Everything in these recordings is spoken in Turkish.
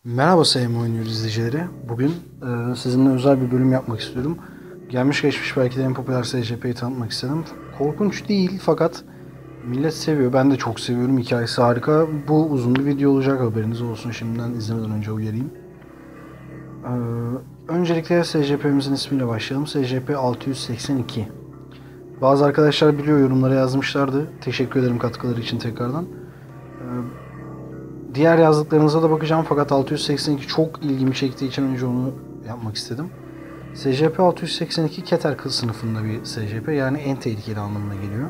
Merhaba sayın oynuyor izleyicileri. Bugün sizinle özel bir bölüm yapmak istiyorum. Gelmiş geçmiş belki de en popüler SCP'yi tanıtmak istedim. Korkunç değil fakat millet seviyor. Ben de çok seviyorum. Hikayesi harika. Bu uzun bir video olacak, haberiniz olsun. Şimdiden izlemeden önce uyarayım. E, Öncelikle SCP'mizin ismiyle başlayalım. SCP 682. Bazı arkadaşlar biliyor, yorumlara yazmışlardı. Teşekkür ederim katkıları için tekrardan. Diğer yazdıklarınıza da bakacağım fakat 682 çok ilgimi çektiği için önce onu yapmak istedim. SCP 682 Keter sınıfında bir SCP, yani en tehlikeli anlamına geliyor.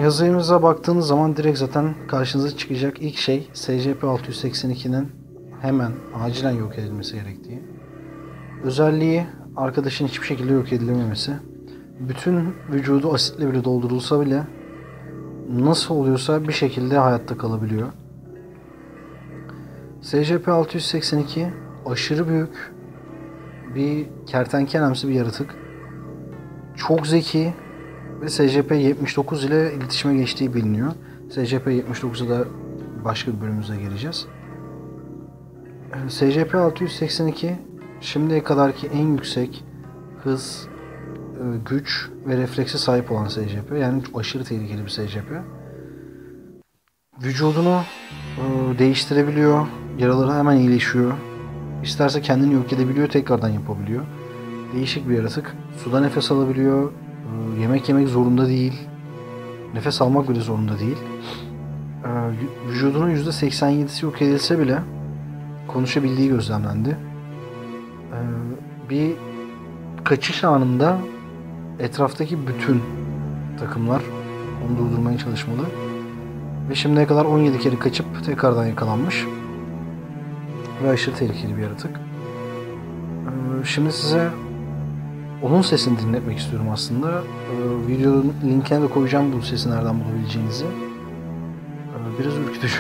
Yazıyımıza baktığınız zaman direkt zaten karşınıza çıkacak ilk şey SCP 682'nin hemen acilen yok edilmesi gerektiği. Özelliği arkadaşın hiçbir şekilde yok edilememesi. Bütün vücudu asitle bile doldurulsa bile nasıl oluyorsa bir şekilde hayatta kalabiliyor. SCP-682 aşırı büyük bir kertenkelemsi bir yaratık. Çok zeki ve SCP-79 ile iletişime geçtiği biliniyor. SCP-79'a da başka bir bölümümüze geleceğiz. SCP-682 şimdiye kadarki en yüksek hız, güç ve refleksi sahip olan SCP. Yani aşırı tehlikeli bir SCP. Vücudunu değiştirebiliyor. Yaraları hemen iyileşiyor. İsterse kendini yok edebiliyor, tekrardan yapabiliyor. Değişik bir yaratık. Suda nefes alabiliyor. Yemek yemek zorunda değil. Nefes almak bile zorunda değil. Vücudunun %87'si yok edilse bile konuşabildiği gözlemlendi. Bir kaçış anında etraftaki bütün takımlar onu durdurmaya çalışmalı. Ve şimdiye kadar 17 kere kaçıp tekrardan yakalanmış. Ve aşırı tehlikeli bir yaratık. Şimdi size onun sesini dinletmek istiyorum aslında. Videonun linkine de koyacağım bu sesi nereden bulabileceğinizi. Biraz ürkütücü.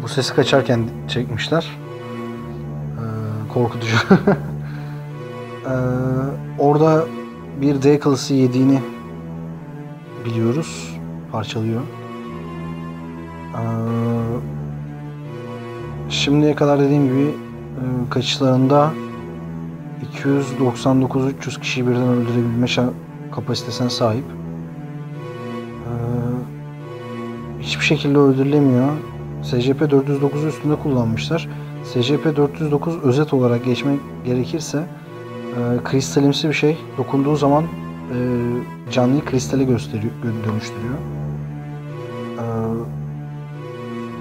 Bu sesi kaçarken çekmişler. Korkutucu. Orada bir D kalısı yediğini biliyoruz. Parçalıyor. Şimdiye kadar dediğim gibi kaçışlarında 299-300 kişiyi birden öldürebilme kapasitesine sahip. Hiçbir şekilde öldürülemiyor. SCP-409'u üstünde kullanmışlar. SCP-409 özet olarak geçmek gerekirse kristalimsi bir şey. Dokunduğu zaman canlıyı kristale dönüştürüyor.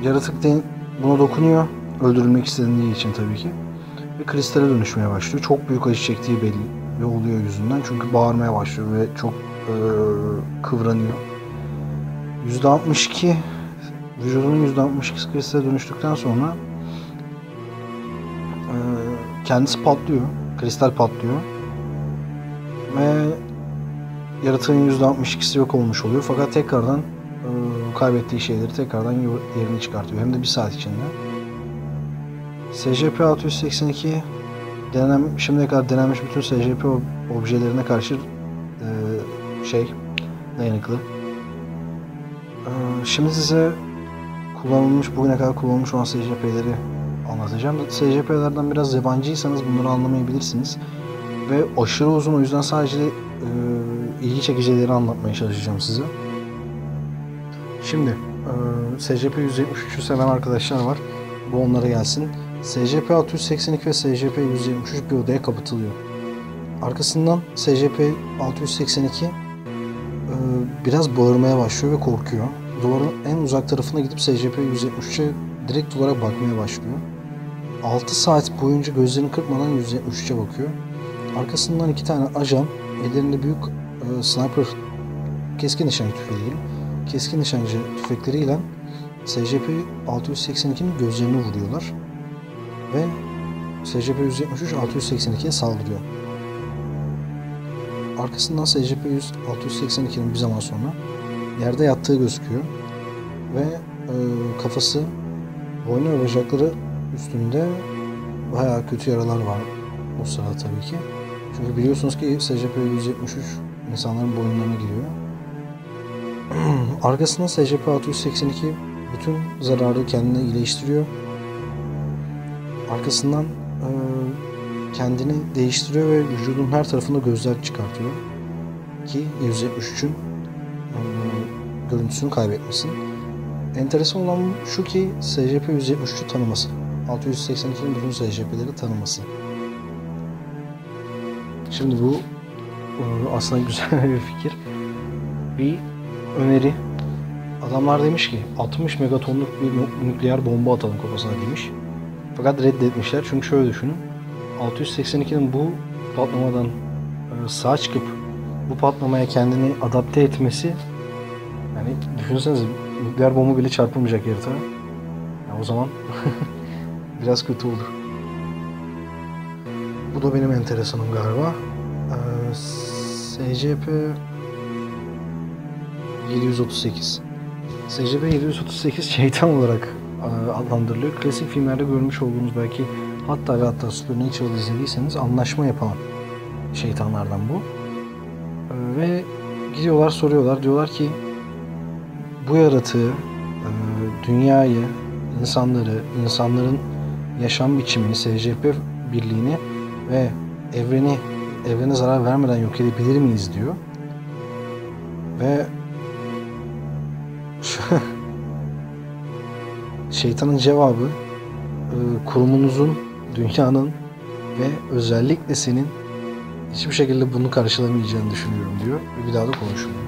Yaratık buna dokunuyor. Öldürülmek istendiği için tabii ki. Ve kristale dönüşmeye başlıyor. Çok büyük acı çektiği belli oluyor yüzünden. Çünkü bağırmaya başlıyor ve çok kıvranıyor. %62 vücudunun %62'si kristale dönüştükten sonra kendisi patlıyor. Kristal patlıyor. Ve yaratığın %62'si yok olmuş oluyor. Fakat tekrardan kaybettiği şeyleri tekrardan yerini çıkartıyor. Hem de bir saat içinde. SCP-682 şimdiye kadar denenmiş bütün SCP objelerine karşı dayanıklı. Şimdi size bugüne kadar kullanılmış olan SCP'leri anlatacağım. SCP'lerden biraz yabancıysanız bunları anlamayabilirsiniz. Ve aşırı uzun, o yüzden sadece ilgi çekicileri anlatmaya çalışacağım size. Şimdi SCP-173'ü seven arkadaşlar var. Bu onlara gelsin. SCP-682 ve SCP-173 bir odaya kapatılıyor. Arkasından SCP-682 biraz bağırmaya başlıyor ve korkuyor. Duvarın en uzak tarafına gidip SCP-173'e direkt olarak bakmaya başlıyor. 6 saat boyunca gözlerini kırpmadan 173'e bakıyor. Arkasından 2 tane ajan ellerinde büyük sniper keskin nişancı tüfeği, keskin nişancı tüfekleriyle SCP-682'nin gözlerini vuruyorlar ve SCP-173 682'ye saldırıyor. Arkasından SCP-682'nin bir zaman sonra yerde yattığı gözüküyor ve kafası boynu ve bacakları üstünde bayağı kötü yaralar var o sırada tabii ki. Çünkü biliyorsunuz ki SCP-173 insanların boyunlarına giriyor. Arkasından SCP-682 bütün zararı kendine iyileştiriyor. Arkasından kendini değiştiriyor ve vücudun her tarafında gözler çıkartıyor ki 173'ün görüntüsünü kaybetmesin. Enteresan olan şu ki SCP-173'ü tanıması. 682'nin bütün SCP'leri tanıması. Şimdi bu aslında güzel bir fikir. Bir öneri. Adamlar demiş ki 60 megatonluk bir nükleer bomba atalım kafasına demiş. Fakat reddetmişler çünkü şöyle düşünün. 682'nin bu patlamadan sağ çıkıp bu patlamaya kendini adapte etmesi, yani düşünsenize nükleer bomba bile çarpılmayacak yaratığa. Yani o zaman biraz kötü olur. Bu da benim enteresanım galiba. SCP-738. SCP-738 şeytan olarak adlandırılıyor. Klasik filmlerde görmüş olduğunuz belki hatta Supernatural izlediyseniz anlaşma yapan şeytanlardan bu. Ve gidiyorlar soruyorlar. Diyorlar ki bu yaratığı, dünyayı, insanların yaşam biçimini, SCP birliğini ve evrene zarar vermeden yok edebilir miyiz diyor. Ve şeytanın cevabı kurumunuzun, dünyanın ve özellikle senin hiçbir şekilde bunu karşılamayacağını düşünüyorum diyor ve bir daha da konuşmuyor.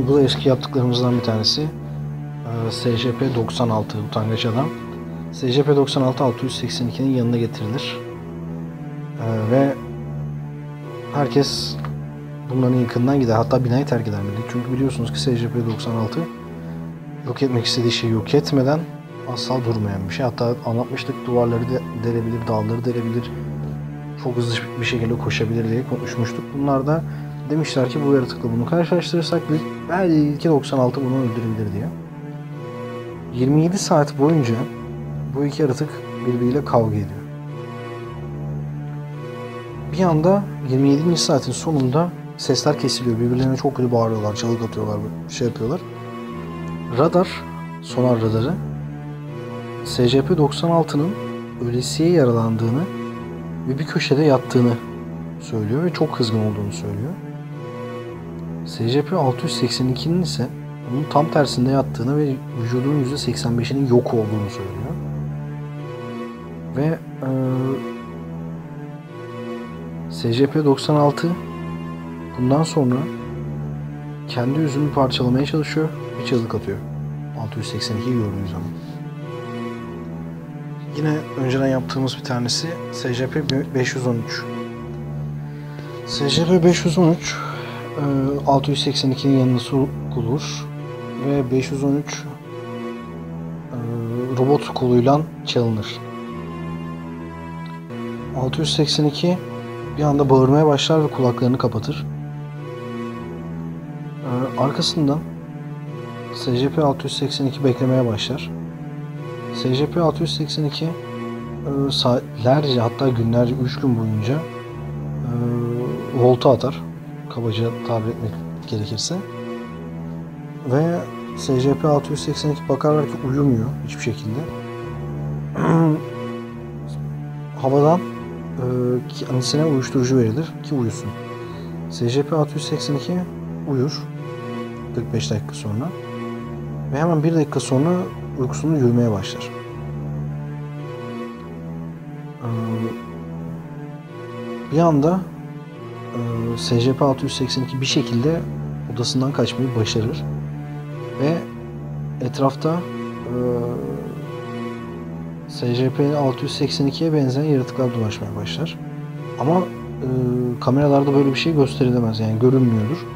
Bu da eski yaptıklarımızdan bir tanesi. SCP-96 utangaç adam. SCP-96 682'nin yanına getirilir. Ve herkes bunların yakından gider. Hatta binayı terk eder. Çünkü biliyorsunuz ki SCP-96 yok etmek istediği şeyi yok etmeden asla durmayan bir şey. Hatta anlatmıştık, duvarları delebilir, dağları delebilir, çok hızlı bir şekilde koşabilir diye konuşmuştuk. Bunlar da demişler ki bu yaratıkla bunu karşılaştırırsak belki 96 bunu öldürebilir diye. 27 saat boyunca bu iki yaratık birbiriyle kavga ediyor. Bir anda 27. saatin sonunda sesler kesiliyor. Birbirlerine çok kötü bağırıyorlar, çalık atıyorlar, şey yapıyorlar. Sonar radarı SCP-96'nın ölesiye yaralandığını ve bir köşede yattığını söylüyor ve çok kızgın olduğunu söylüyor. SCP-682'nin ise onun tam tersinde yattığını ve vücudunun %85'inin yok olduğunu söylüyor. Ve SCP-96 bundan sonra kendi yüzünü parçalamaya çalışıyor, bir çığlık atıyor. 682'yi gördüğü zaman. Yine önceden yaptığımız bir tanesi SCP-513. SCP-513 682'nin yanına sokulur ve 513 robot koluyla çalınır. 682 bir anda bağırmaya başlar ve kulaklarını kapatır. Arkasından SCP-682 beklemeye başlar. SCP-682 saatlerce, hatta günlerce, 3 gün boyunca volta atar. Kabaca tabir etmek gerekirse. Ve SCP-682 bakarlar ki uyumuyor hiçbir şekilde. Havadan kendisine uyuşturucu verilir ki uyusun. SCP-682 uyur 45 dakika sonra ve hemen 1 dakika sonra uykusunu yürümeye başlar. Bir anda SCP-682 bir şekilde odasından kaçmayı başarır ve etrafta SCP-682'ye benzeyen yaratıklar dolaşmaya başlar. Ama kameralarda böyle bir şey gösterilemez, yani görünmüyordur.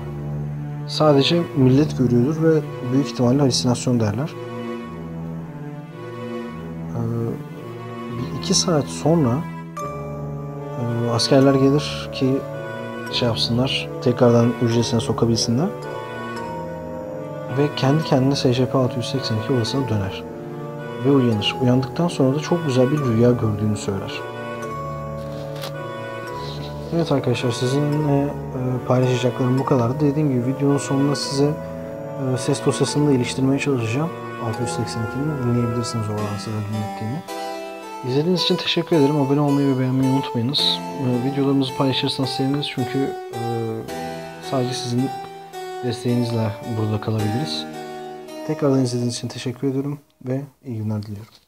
Sadece millet görüyordur ve büyük ihtimalle halüsinasyon derler. 2 saat sonra askerler gelir ki şey yapsınlar, tekrardan hücresine sokabilsinler ve kendi kendine SCP-682 odasına döner. ve uyanır. Uyandıktan sonra da çok güzel bir rüya gördüğünü söyler. Evet arkadaşlar, sizinle paylaşacaklarım bu kadardı. Dediğim gibi videonun sonunda size ses dosyasını da iliştirmeye çalışacağım. 682'nin dinleyebilirsiniz oradan sıra dinlettiğimi. İzlediğiniz için teşekkür ederim. Abone olmayı ve beğenmeyi unutmayınız. Videolarımızı paylaşırsanız seviniriz çünkü sadece sizin desteğinizle burada kalabiliriz. Tekrardan izlediğiniz için teşekkür ediyorum ve iyi günler diliyorum.